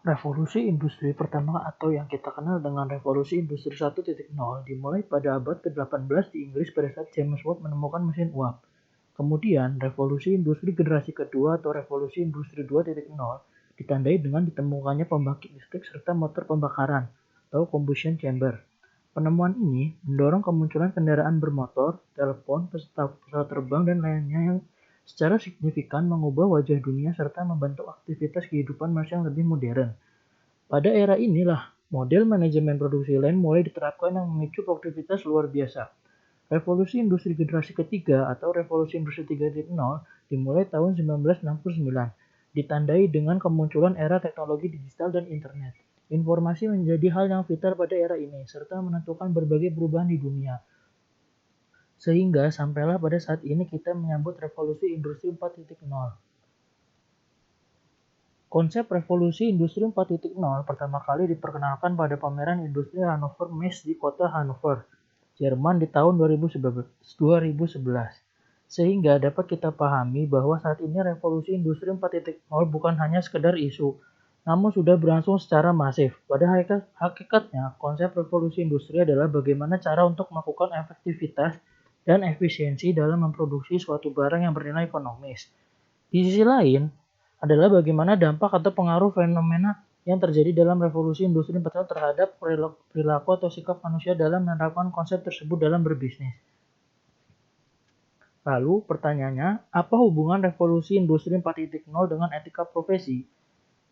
Revolusi industri pertama atau yang kita kenal dengan revolusi industri 1.0 dimulai pada abad ke-18 di Inggris pada saat James Watt menemukan mesin uap. Kemudian, revolusi industri generasi kedua atau revolusi industri 2.0 ditandai dengan ditemukannya pembangkit listrik serta motor pembakaran atau combustion chamber. Penemuan ini mendorong kemunculan kendaraan bermotor, telepon, pesawat terbang, dan lainnya yang secara signifikan mengubah wajah dunia serta membentuk aktivitas kehidupan manusia yang lebih modern. Pada era inilah, model manajemen produksi lain mulai diterapkan yang memicu produktivitas luar biasa. Revolusi industri generasi ketiga atau revolusi industri 3.0 dimulai tahun 1969, ditandai dengan kemunculan era teknologi digital dan internet. Informasi menjadi hal yang vital pada era ini, serta menentukan berbagai perubahan di dunia. Sehingga sampailah pada saat ini kita menyambut revolusi industri 4.0. Konsep revolusi industri 4.0 pertama kali diperkenalkan pada pameran industri Hannover Messe di kota Hannover, Jerman di tahun 2011. Sehingga dapat kita pahami bahwa saat ini revolusi industri 4.0 bukan hanya sekedar isu, namun sudah berlangsung secara masif. Pada hakikatnya, konsep revolusi industri adalah bagaimana cara untuk melakukan efektivitas dan efisiensi dalam memproduksi suatu barang yang bernilai ekonomis. Di sisi lain, adalah bagaimana dampak atau pengaruh fenomena yang terjadi dalam revolusi industri 4.0 terhadap perilaku atau sikap manusia dalam menerapkan konsep tersebut dalam berbisnis. Lalu pertanyaannya, apa hubungan revolusi industri 4.0 dengan etika profesi?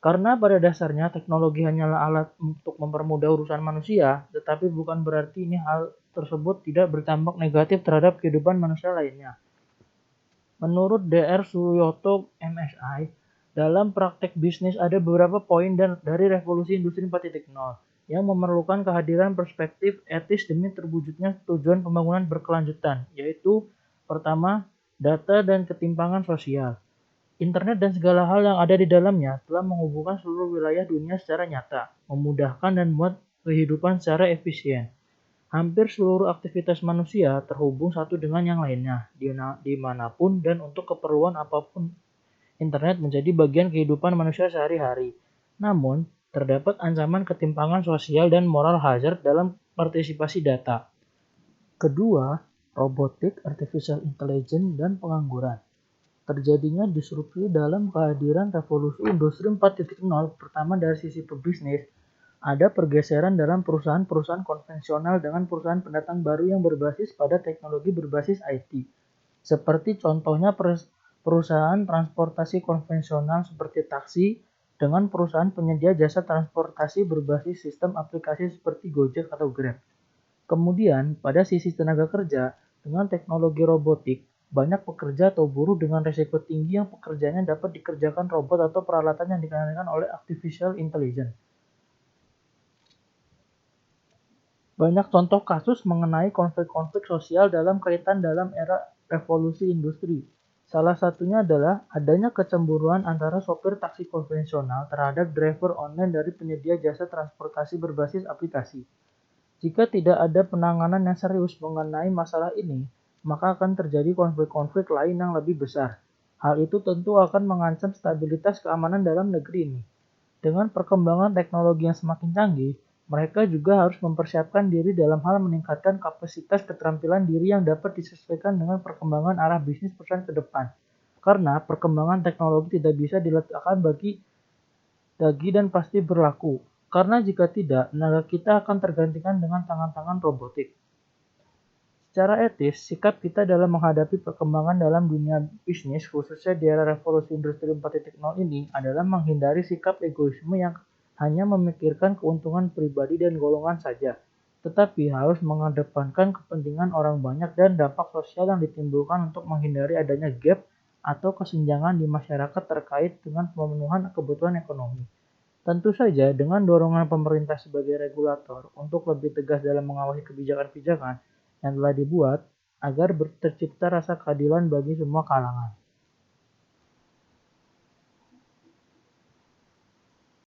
Karena pada dasarnya teknologi hanyalah alat untuk mempermudah urusan manusia, tetapi bukan berarti hal tersebut tidak berdampak negatif terhadap kehidupan manusia lainnya. Menurut Dr. Suyoto, MSI, dalam praktek bisnis ada beberapa poin dari revolusi industri 4.0 yang memerlukan kehadiran perspektif etis demi terwujudnya tujuan pembangunan berkelanjutan, yaitu pertama, data dan ketimpangan sosial. Internet dan segala hal yang ada di dalamnya telah menghubungkan seluruh wilayah dunia secara nyata, memudahkan dan membuat kehidupan secara efisien. Hampir seluruh aktivitas manusia terhubung satu dengan yang lainnya, dimanapun dan untuk keperluan apapun. Internet menjadi bagian kehidupan manusia sehari-hari. Namun, terdapat ancaman ketimpangan sosial dan moral hazard dalam partisipasi data. Kedua, robotik, artificial intelligence, dan pengangguran. Terjadinya disrupsi dalam kehadiran revolusi industri 4.0 pertama dari sisi pebisnis, ada pergeseran dalam perusahaan-perusahaan konvensional dengan perusahaan pendatang baru yang berbasis pada teknologi berbasis IT. Seperti contohnya perusahaan transportasi konvensional seperti taksi dengan perusahaan penyedia jasa transportasi berbasis sistem aplikasi seperti Gojek atau Grab. Kemudian, pada sisi tenaga kerja, dengan teknologi robotik, banyak pekerja atau buruh dengan risiko tinggi yang pekerjaannya dapat dikerjakan robot atau peralatan yang dikendalikan oleh artificial intelligence. Banyak contoh kasus mengenai konflik-konflik sosial dalam kaitan dalam era revolusi industri. Salah satunya adalah adanya kecemburuan antara sopir taksi konvensional terhadap driver online dari penyedia jasa transportasi berbasis aplikasi. Jika tidak ada penanganan yang serius mengenai masalah ini, maka akan terjadi konflik-konflik lain yang lebih besar. Hal itu tentu akan mengancam stabilitas keamanan dalam negeri ini. Dengan perkembangan teknologi yang semakin canggih, mereka juga harus mempersiapkan diri dalam hal meningkatkan kapasitas keterampilan diri yang dapat disesuaikan dengan perkembangan arah bisnis perusahaan ke depan. Karena perkembangan teknologi tidak bisa diletakkan bagi dan pasti berlaku. Karena jika tidak, tenaga kita akan tergantikan dengan tangan-tangan robotik. Secara etis, sikap kita dalam menghadapi perkembangan dalam dunia bisnis, khususnya di era revolusi industri 4.0 ini, adalah menghindari sikap egoisme yang hanya memikirkan keuntungan pribadi dan golongan saja, tetapi harus mengedepankan kepentingan orang banyak dan dampak sosial yang ditimbulkan untuk menghindari adanya gap atau kesenjangan di masyarakat terkait dengan pemenuhan kebutuhan ekonomi. Tentu saja dengan dorongan pemerintah sebagai regulator untuk lebih tegas dalam mengawasi kebijakan-kebijakan yang telah dibuat agar tercipta rasa keadilan bagi semua kalangan.